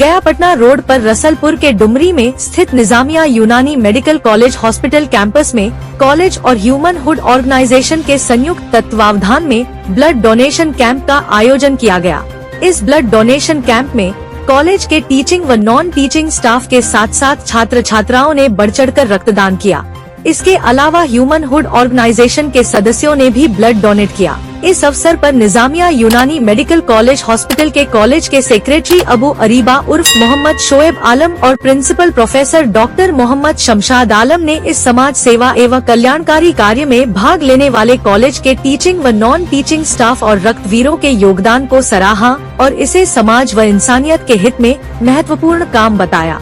गया पटना रोड पर रसलपुर के डुमरी में स्थित Nizamia Unani medical college hospital campus में कॉलेज और ह्यूमन हुड ऑर्गेनाइजेशन के संयुक्त तत्वावधान में ब्लड डोनेशन कैंप का आयोजन किया गया। इस ब्लड डोनेशन कैंप में कॉलेज के टीचिंग व नॉन टीचिंग स्टाफ के साथ साथ छात्र छात्राओं ने बढ़ चढ़कर रक्तदान किया। इसके अलावा ह्यूमन हुड ऑर्गेनाइजेशन के सदस्यों ने भी ब्लड डोनेट किया। इस अवसर पर Nizamia Unani medical college hospital के कॉलेज के सेक्रेटरी अबू अरीबा उर्फ मोहम्मद शोएब आलम और principal professor doctor Mohammad Shamshad Alam ने इस समाज सेवा एवं कल्याणकारी कार्य में भाग लेने वाले कॉलेज के टीचिंग व नॉन टीचिंग स्टाफ और रक्तवीरों के योगदान को सराहा और इसे समाज व इंसानियत के हित में महत्वपूर्ण काम बताया।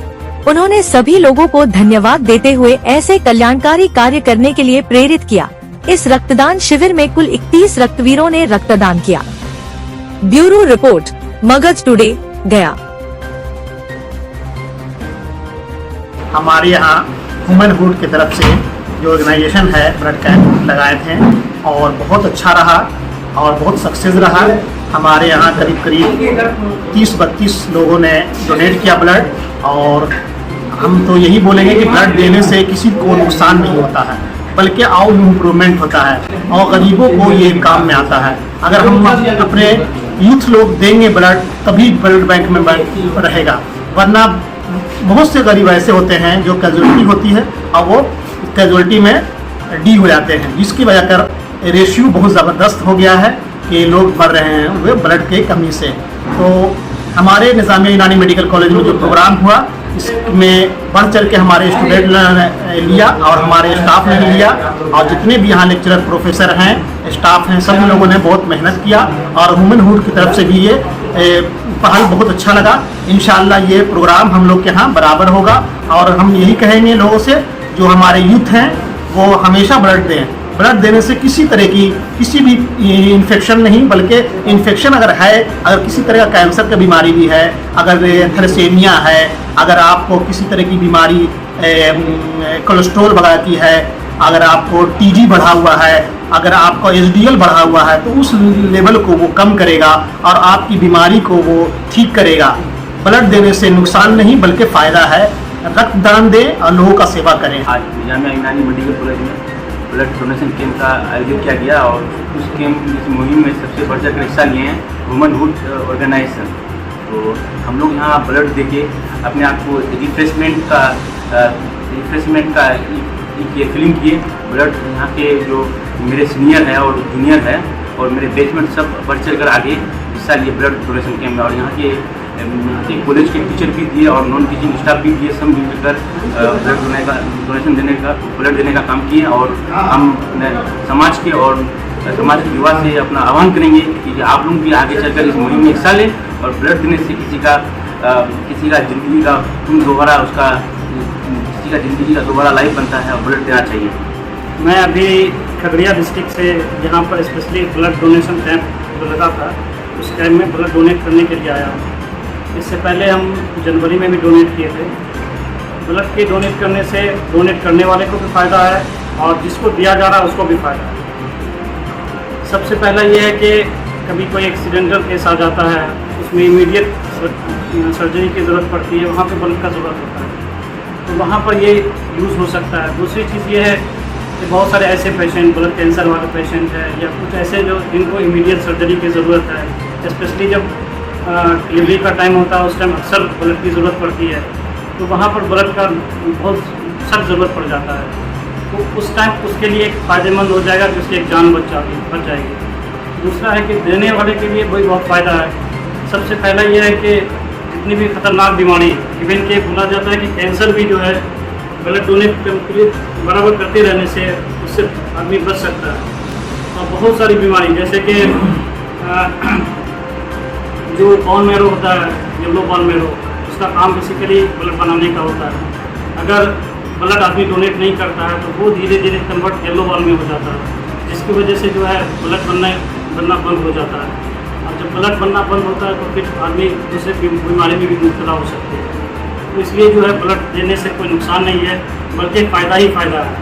उन्होंने सभी लोगों को धन्यवाद देते हुए ऐसे कल्याणकारी कार्य करने के लिए प्रेरित किया। इस रक्तदान शिविर में कुल 31 रक्तवीरों ने रक्तदान किया। ब्यूरो रिपोर्ट, मगध टुडे, गया। हमारे यहाँ ह्यूमन हुड की तरफ से जो ऑर्गेनाइजेशन है ब्लड कैंप लगाए थे और बहुत अच्छा रहा और बहुत सक्सेस रहा। हमारे यहाँ करीब 30-32 लोगों ने डोनेट किया ब्लड, और हम तो यही बोलेंगे कि ब्लड देने से किसी को नुकसान नहीं होता है, बल्कि और इम्प्रूवमेंट होता है और गरीबों को ये काम में आता है। अगर हम अपने यूथ लोग देंगे ब्लड तभी ब्लड बैंक में रहेगा, वरना बहुत से गरीब ऐसे होते हैं जो कैजुअलिटी होती है और वो कैजुअलिटी में डी हो जाते हैं, जिसकी वजह कर रेशियो बहुत ज़बरदस्त हो गया है कि लोग मर रहे हैं वे ब्लड के कमी से। तो हमारे निजामिया यूनानी मेडिकल कॉलेज में जो प्रोग्राम हुआ इसमें बढ़ चढ़ के हमारे स्टूडेंट ने लिया और हमारे स्टाफ ने लिया, और जितने भी यहाँ लेक्चरर प्रोफेसर हैं, स्टाफ हैं, सब लोगों ने बहुत मेहनत किया और ह्यूमन हुड की तरफ से भी ये पहल बहुत अच्छा लगा। इंशाअल्लाह ये प्रोग्राम हम लोग के यहाँ बराबर होगा और हम यही कहेंगे लोगों से जो हमारे यूथ हैं वो हमेशा ब्लड दें। ब्लड देने से किसी तरह की किसी भी इन्फेक्शन नहीं, बल्कि इन्फेक्शन अगर है, अगर किसी तरह का कैंसर की बीमारी भी है, अगर थैलेसीमिया है, अगर आपको किसी तरह की बीमारी कोलेस्ट्रॉल वगैरह की है, अगर आपको टीजी बढ़ा हुआ है, अगर आपका एचडीएल बढ़ा हुआ है, तो उस लेवल को वो कम करेगा और आपकी बीमारी को वो ठीक करेगा। ब्लड देने से नुकसान नहीं बल्कि फ़ायदा है। रक्तदान दें और लोगों का सेवा करें। आज जामिया यूनानी मेडिकल कॉलेज में ब्लड डोनेशन कैंप का आयोजन किया गया और उस कैंप इस मुहिम में सबसे बढ़ चढ़कर हिस्सा लिए हैं ह्यूमन हुड ऑर्गेनाइजेशन। तो हम लोग यहाँ ब्लड देके अपने आप को रिफ्रेशमेंट का एक फीलिंग किए। ब्लड यहाँ के जो मेरे सीनियर हैं और जूनियर हैं और मेरे बैचमेट सब बढ़ चढ़कर आगे हिस्सा लिए ब्लड डोनेशन कैंप में, और यहाँ के कॉलेज के टीचर भी दिए और नॉन टीचिंग स्टाफ भी दिए, सब मिलकर ब्लड देने का काम किए। और हम समाज के और समाज के युवा से अपना आह्वान करेंगे कि आप लोग भी आगे चलकर इस मुहिम में हिस्सा लें और ब्लड देने से किसी का ज़िंदगी का ज़िंदगी का दोबारा लाइफ बनता है और ब्लड देना चाहिए। मैं अभी खगड़िया डिस्ट्रिक्ट से यहाँ पर स्पेशली ब्लड डोनेशन कैंप लगा था, उस कैंप में ब्लड डोनेट करने के लिए आया हूँ। इससे पहले हम जनवरी में भी डोनेट किए थे। ब्लड के डोनेट करने से डोनेट करने वाले को भी फ़ायदा है और जिसको दिया जा रहा है उसको भी फ़ायदा है। सबसे पहला ये है कि कभी कोई एक्सीडेंटल केस आ जाता है, उसमें इमीडिएट सर्जरी की ज़रूरत पड़ती है, वहाँ पे ब्लड का ज़रूरत होता है, तो वहाँ पर ये यूज़ हो सकता है। दूसरी चीज़ ये है कि बहुत सारे ऐसे पेशेंट, ब्लड कैंसर वाले पेशेंट हैं या कुछ ऐसे जो जिनको इमीडिएट सर्जरी की ज़रूरत है, स्पेशली जब डिलीवरी का टाइम होता है उस टाइम अक्सर ब्लड की ज़रूरत पड़ती है, तो वहाँ पर ब्लड का बहुत सख्त ज़रूरत पड़ जाता है। तो उस टाइम उसके लिए एक फ़ायदेमंद हो जाएगा कि उसकी एक जान बच जाएगी। दूसरा है कि देने वाले के लिए वही बहुत फ़ायदा है। सबसे पहला ये है कि जितनी भी खतरनाक बीमारी, इवन के बोला जाता है कि कैंसर भी जो है ब्लड डोनेट बराबर करते रहने से उससे आदमी बच सकता है। और बहुत सारी बीमारी जैसे कि जो बॉन मेरो होता है, येलो बॉन मेरो, उसका काम बेसिकली ब्लड बनाने का होता है। अगर ब्लड आदमी डोनेट नहीं करता है तो वो धीरे धीरे कन्वर्ट येलो बॉन में हो जाता है, जिसकी वजह से जो है ब्लड बनना बंद हो जाता है। और जब ब्लड बनना बंद होता है तो फिर आदमी दूसरे बीमारी में भी मुब्तला हो सकते हैं। तो इसलिए जो है ब्लड देने से कोई नुकसान नहीं है बल्कि फ़ायदा ही फ़ायदा है।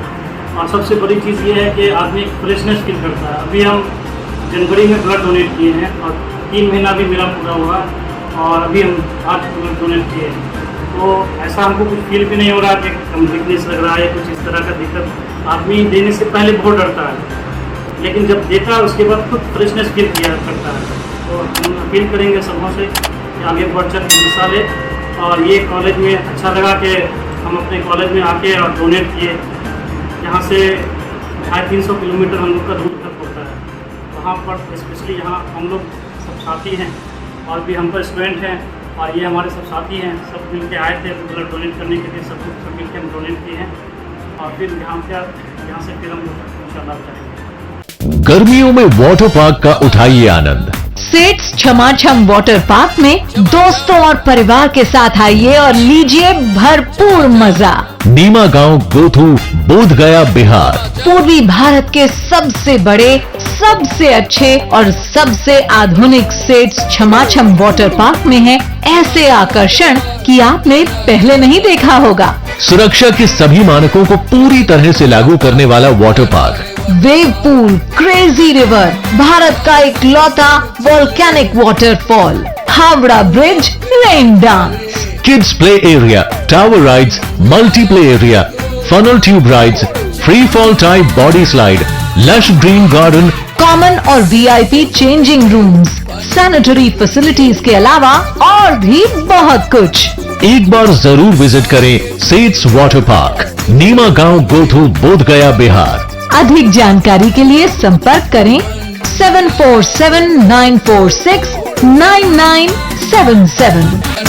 और सबसे बड़ी चीज़ ये है कि आदमी फ्रेशनेस फील करता है। अभी हम जनवरी में ब्लड डोनेट किए हैं और 3 महीना भी मेरा पूरा हुआ और अभी हम 8 ब्लड डोनेट किए। तो ऐसा हमको कुछ फील भी नहीं हो रहा कि कम वीकनेस लग रहा है, कुछ इस तरह का दिक्कत। आदमी देने से पहले बहुत डरता है, लेकिन जब देता है उसके बाद खुद फ्रेशनेस फील किया करता है। तो हम अपील करेंगे सबों से कि आगे बढ़ चढ़ के हिस्सा ले। और ये कॉलेज में अच्छा लगा कि हम अपने कॉलेज में आके और डोनेट किए। यहाँ से 250-300 किलोमीटर हम लोग का दूर तक पड़ता है। वहाँ पर स्पेशली यहाँ हम लोग सब साथी हैं और भी हम पर स्टूडेंट हैं और ये हमारे सब साथी हैं, सब मिल के आए थे ब्लड डोनेट करने के लिए। सब कुछ सब मिल के हम डोनेट किए हैं और फिर यहाँ से फिर हम इंशाल्लाह जाएंगे। गर्मियों में वाटर पार्क का उठाइए आनंद। सेट्स छमाछम वाटर पार्क में दोस्तों और परिवार के साथ आइए और लीजिए भरपूर मजा। नीमा गांव, गोथू, बोध गया, बिहार। पूर्वी भारत के सबसे बड़े, सबसे अच्छे और सबसे आधुनिक सेट्स छमाछम वाटर पार्क में है ऐसे आकर्षण कि आपने पहले नहीं देखा होगा। सुरक्षा के सभी मानकों को पूरी तरह से लागू करने वाला water park. Wave pool, crazy river, Bharat का इकलौता volcanic waterfall, Howrah bridge, rain dance, kids play area, tower rides, multi play area, funnel tube rides, free fall type body slide, lush green garden, common और VIP changing rooms, sanitary facilities के अलावा और भी बहुत कुछ। एक बार जरूर विजिट करें सेट्स वाटर पार्क, नीमा गांव, गोथू, बोध गया, बिहार। अधिक जानकारी के लिए संपर्क करें 7479469977।